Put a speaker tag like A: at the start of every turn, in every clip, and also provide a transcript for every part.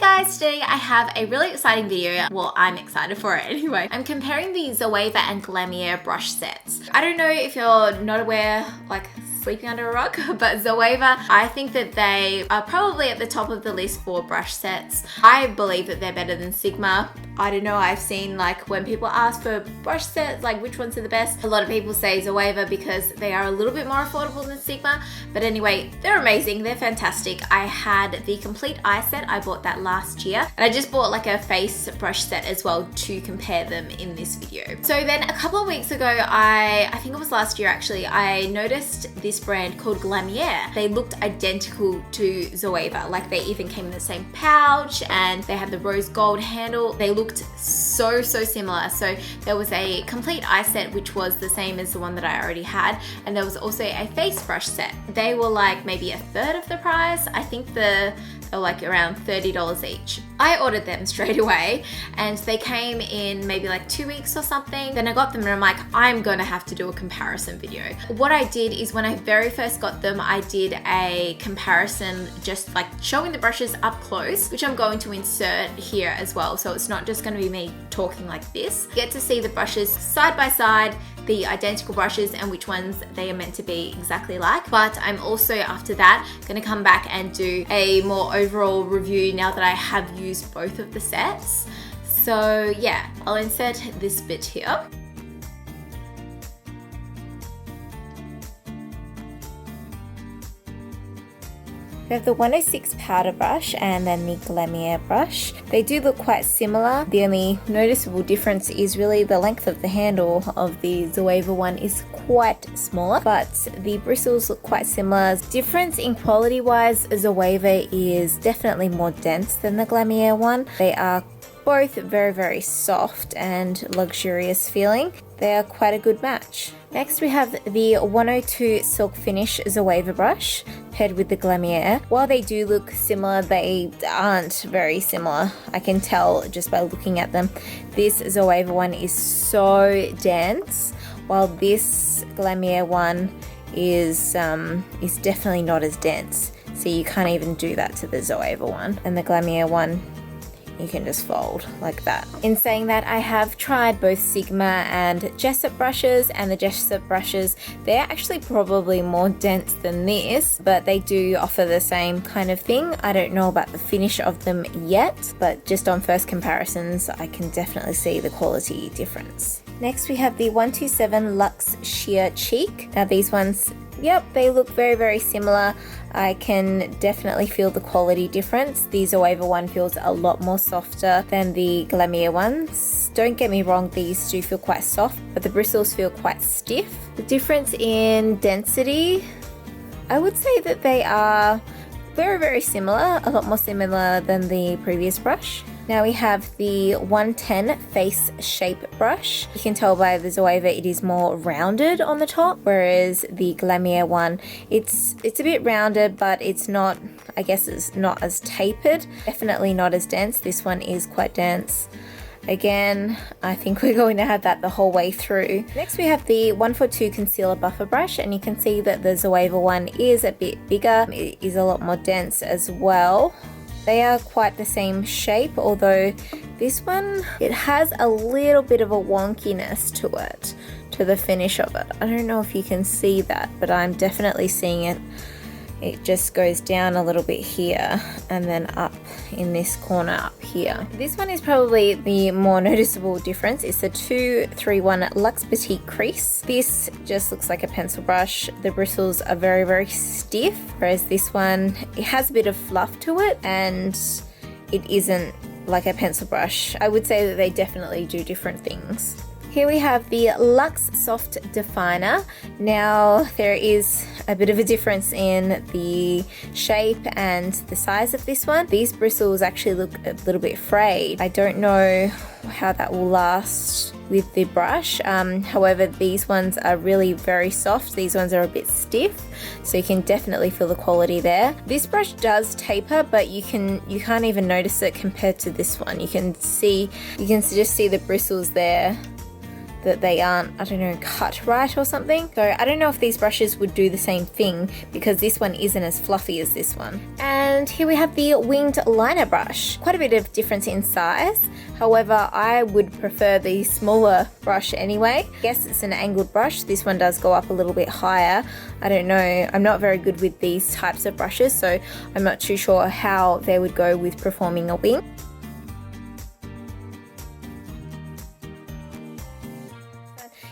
A: guys, today I have a really exciting video. Well, I'm excited for it anyway. I'm comparing the Zoeva and Glamierre brush sets. I don't know if you're not aware, like sleeping under a rock, but Zoeva, I think that they are probably at the top of the list for brush sets. I believe that they're better than Sigma. I don't know, I've seen like when people ask for brush sets, like which ones are the best, a lot of people say Zoeva because they are a little bit more affordable than Sigma. But anyway, they're amazing, they're fantastic. I had the complete eye set, I bought that last year, and I just bought like a face brush set as well to compare them in this video. So then a couple of weeks ago, I think it was last year actually, I noticed this brand called Glamierre. They looked identical to Zoeva, like they even came in the same pouch and they had the rose gold handle. They looked so similar. So there was a complete eye set which was the same as the one that I already had, and there was also a face brush set. They were like maybe a third of the price. I think they were like around $30 each. I ordered them straight away and they came in maybe like 2 weeks or something. Then I got them and I'm like, I'm gonna have to do a comparison video. What I did is when I very first got them, I did a comparison just like showing the brushes up close, which I'm going to insert here as well. So it's not just gonna be me talking like this. You get to see the brushes side by side, the identical brushes and which ones they are meant to be exactly like. But I'm also after that gonna come back and do a more overall review now that I have used both of the sets. So yeah, I'll insert this bit here. We have the 106 powder brush and then the Glamierre brush. They do look quite similar. The only noticeable difference is really the length of the handle of the Zoeva one is quite smaller, but the bristles look quite similar. Difference in quality wise, Zoeva is definitely more dense than the Glamierre one. They are both very soft and luxurious feeling. They are quite a good match. Next we have the 102 Silk Finish Zoeva brush paired with the Glamierre. While they do look similar, they aren't very similar. I can tell just by looking at them. This Zoeva one is so dense, while this Glamierre one is definitely not as dense. So you can't even do that to the Zoeva one. And the Glamierre one, you can just fold like that. In saying that, I have tried both Sigma and Jessup brushes, and the Jessup brushes, they're actually probably more dense than this, but they do offer the same kind of thing. I don't know about the finish of them yet, but just on first comparisons, I can definitely see the quality difference. Next we have the 127 Luxe Sheer Cheek. Now these ones, yep, they look very similar. I can definitely feel the quality difference. The Zoeva one feels a lot more softer than the Glamierre ones. Don't get me wrong, these do feel quite soft, but the bristles feel quite stiff. The difference in density, I would say that they are very similar, a lot more similar than the previous brush. Now we have the 110 Face Shape brush. You can tell by the Zoeva it is more rounded on the top, whereas the Glamierre one, it's a bit rounded, but it's not, I guess it's not as tapered. Definitely not as dense. This one is quite dense. Again, I think we're going to have that the whole way through. Next we have the 142 Concealer Buffer brush, and you can see that the Zoeva one is a bit bigger. It is a lot more dense as well. They are quite the same shape, although this one, it has a little bit of a wonkiness to it, to the finish of it. I don't know if you can see that, but I'm definitely seeing it. It just goes down a little bit here and then up in this corner up here. This one is probably the more noticeable difference. It's the 231 Luxe Petite Crease. This just looks like a pencil brush. The bristles are very stiff, whereas this one, it has a bit of fluff to it and it isn't like a pencil brush. I would say that they definitely do different things. Here we have the Luxe Soft Definer. Now there is a bit of a difference in the shape and the size of this one. These bristles actually look a little bit frayed. I don't know how that will last with the brush. However, these ones are really very soft. These ones are a bit stiff, so you can definitely feel the quality there. This brush does taper, but you can't even notice it compared to this one. You can just see the bristles there. that they aren't, I don't know, cut right or something. So I don't know if these brushes would do the same thing because this one isn't as fluffy as this one. And here we have the winged liner brush. Quite a bit of difference in size. However, I would prefer the smaller brush anyway. Yes, it's an angled brush. This one does go up a little bit higher. I don't know. I'm not very good with these types of brushes, so I'm not too sure how they would go with performing a wing.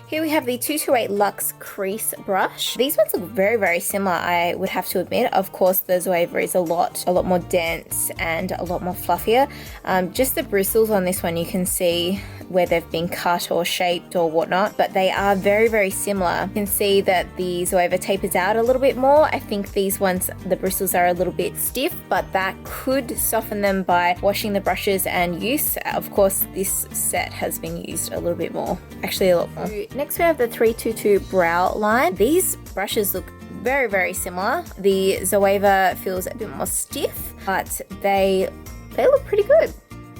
A: Here we have the 228 Luxe Crease Brush. These ones look very, very similar, I would have to admit. Of course, the Zoeva is a lot more dense and a lot more fluffier. Just the bristles on this one, you can see where they've been cut or shaped or whatnot, but they are very, very similar. You can see that the Zoeva tapers out a little bit more. I think these ones, the bristles are a little bit stiff, but that could soften them by washing the brushes and use. Of course, this set has been used a little bit more, actually a lot more. Next we have the 322 Brow Line. These brushes look very, very similar. The Zoeva feels a bit more stiff, but they look pretty good.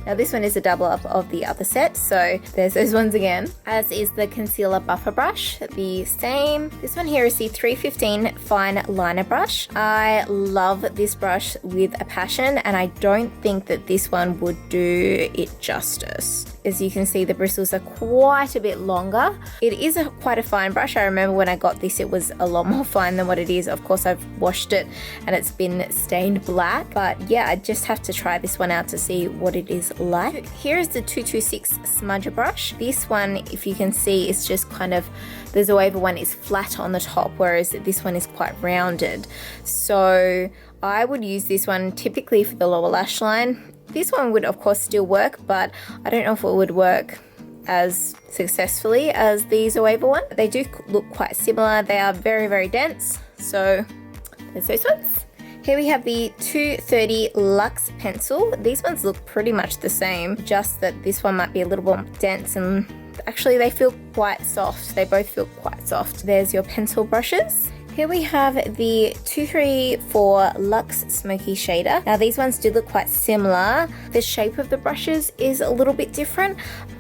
A: Now this one is a double up of the other set, so there's those ones again. As is the Concealer Buffer Brush, the same. This one here is the 315 Fine Liner Brush. I love this brush with a passion, and I don't think that this one would do it justice. As you can see, the bristles are quite a bit longer. It is quite a fine brush. I remember when I got this, it was a lot more fine than what it is. Of course, I've washed it and it's been stained black, but yeah, I just have to try this one out to see what it is like. Here is the 226 Smudger Brush. This one, if you can see, is just kind of, the Zoeva one is flat on the top, whereas this one is quite rounded. So I would use this one typically for the lower lash line. This one would of course still work, but I don't know if it would work as successfully as the Zoeva one. They do look quite similar. They are very, very dense. So there's those ones. Here we have the 230 Luxe Pencil. These ones look pretty much the same, just that this one might be a little more dense, and actually they feel quite soft. They both feel quite soft. There's your pencil brushes. Here we have the 234 Luxe Smoky Shader. Now these ones do look quite similar. The shape of the brushes is a little bit different.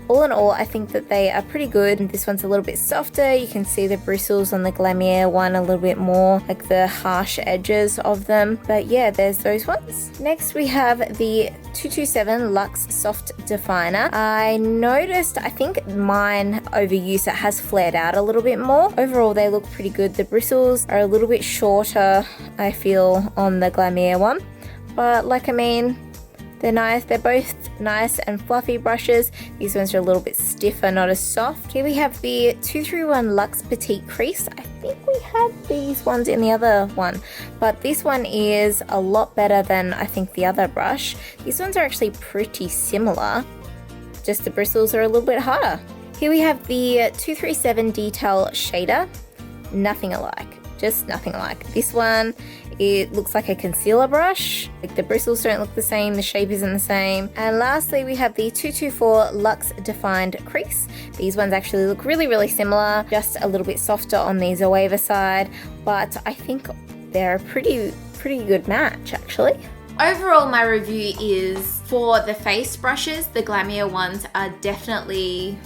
A: All in all, I think that they are pretty good. This one's a little bit softer. You can see the bristles on the Glamierre one a little bit more, like the harsh edges of them. But yeah, there's those ones. Next we have the 227 Luxe Soft Definer. I noticed, I think mine overuse, it has flared out a little bit more. Overall, they look pretty good. The bristles are a little bit shorter, I feel, on the Glamierre one. But like, I mean, they're nice. They're both nice and fluffy brushes. These ones are a little bit stiffer, not as soft. Here we have the 231 Luxe Petite Crease. I think we had these ones in the other one, but this one is a lot better than I think the other brush. These ones are actually pretty similar, just the bristles are a little bit harder. Here we have the 237 Detail Shader. Nothing alike, just nothing alike. This one, it looks like a concealer brush. Like, the bristles don't look the same, the shape isn't the same. And lastly, we have the 224 Luxe Defined Crease. These ones actually look really, really similar, just a little bit softer on the Zoeva side, but I think they're a pretty good match actually.
B: Overall, my review is, for the face brushes, the Glamierre ones are definitely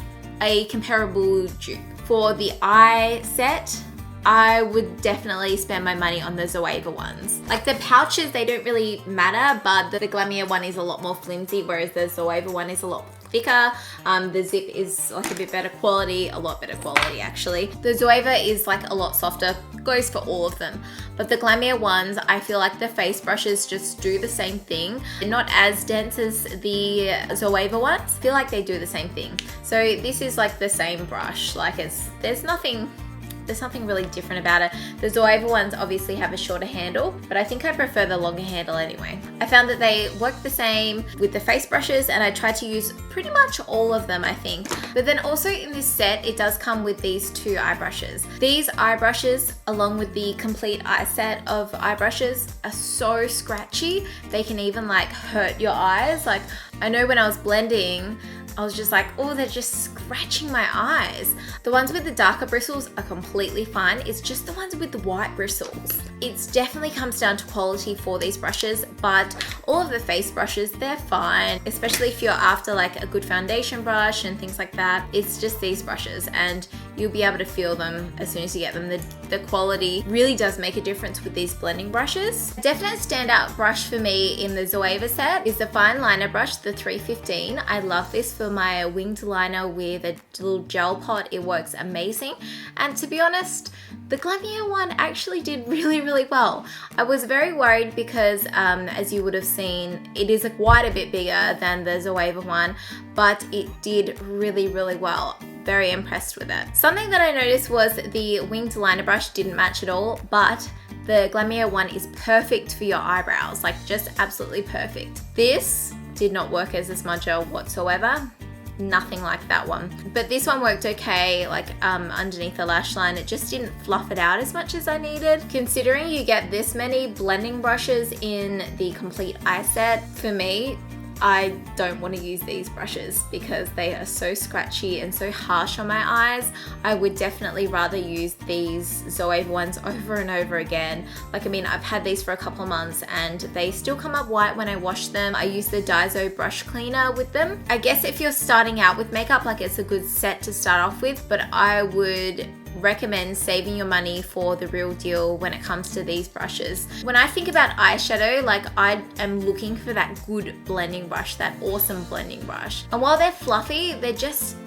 B: a comparable dupe. For the eye set, I would definitely spend my money on the Zoeva ones. Like, the pouches, they don't really matter, but the Glamierre one is a lot more flimsy, whereas the Zoeva one is a lot thicker. The zip is like a bit better quality, a lot better quality actually. The Zoeva is like a lot softer, goes for all of them. But the Glamierre ones, I feel like the face brushes just do the same thing. They're not as dense as the Zoeva ones. I feel like they do the same thing. So this is like the same brush. Like, there's nothing really different about it. The Zoeva ones obviously have a shorter handle, but I think I prefer the longer handle anyway. I found that they work the same with the face brushes, and I tried to use pretty much all of them, I think. But then also in this set, it does come with these two eye brushes. These eye brushes, along with the complete eye set of eye brushes, are so scratchy. They can even like hurt your eyes. Like, I know when I was blending, I was just like, oh, they're just scratching my eyes. The ones with the darker bristles are completely fine. It's just the ones with the white bristles. It definitely comes down to quality for these brushes, but all of the face brushes, they're fine, especially if you're after like a good foundation brush and things like that. It's just these brushes and you'll be able to feel them as soon as you get them. The quality really does make a difference with these blending brushes. A definite standout brush for me in the Zoeva set is the fine liner brush, the 315. I love this for my winged liner with a little gel pot. It works amazing. And to be honest, the Glamierre one actually did really well. I was very worried because as you would have seen, it is quite a bit bigger than the Zoeva one, but it did really well. Very impressed with it. Something that I noticed was the winged liner brush didn't match at all, but the Glamierre one is perfect for your eyebrows, like just absolutely perfect. This did not work as a smudger whatsoever. Nothing like that one. But this one worked okay, like underneath the lash line. It just didn't fluff it out as much as I needed. Considering you get this many blending brushes in the complete eye set, for me, I don't want to use these brushes because they are so scratchy and so harsh on my eyes. I would definitely rather use these Zoeva ones over and over again. Like, I mean, I've had these for a couple of months and they still come up white when I wash them. I use the Daiso brush cleaner with them. I guess if you're starting out with makeup, like, it's a good set to start off with, but I would recommend saving your money for the real deal when it comes to these brushes. When I think about eyeshadow, like, I am looking for that good blending brush, that awesome blending brush. And while they're fluffy, they're just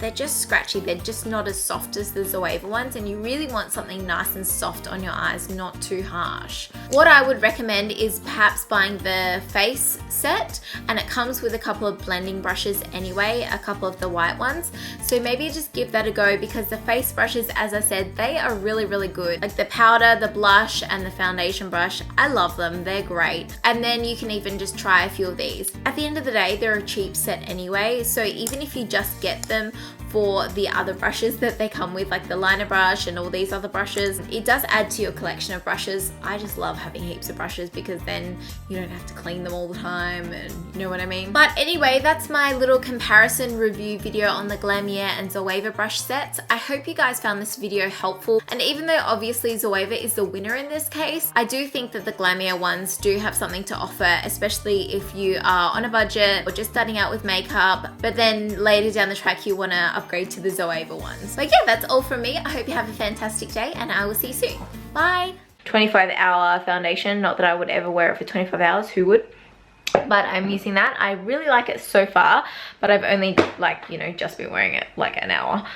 B: scratchy. They're just not as soft as the Zoeva ones, and you really want something nice and soft on your eyes, not too harsh. What I would recommend is perhaps buying the face set, and it comes with a couple of blending brushes anyway, a couple of the white ones. So maybe just give that a go, because the face brushes, as I said, they are really good. Like the powder, the blush, and the foundation brush, I love them. They're great. And then you can even just try a few of these. At the end of the day, they're a cheap set anyway, so even if you just get them for the other brushes that they come with, like the liner brush and all these other brushes, it does add to your collection of brushes. I just love having heaps of brushes because then you don't have to clean them all the time, and you know what I mean. But anyway, that's my little comparison review video on the Glamierre and Zoeva brush sets. I hope you guys found this video helpful, and even though obviously Zoeva is the winner in this case, I do think that the Glamierre ones do have something to offer, especially if you are on a budget or just starting out with makeup, but then later down the track you want to upgrade to the Zoeva ones. But yeah, that's all from me. I hope you have a fantastic day, and I will see you soon. Bye. 25-hour foundation. Not that I would ever wear it for 25 hours. Who would? But I'm using that. I really like it so far, but I've only, like, you know, just been wearing it like an hour.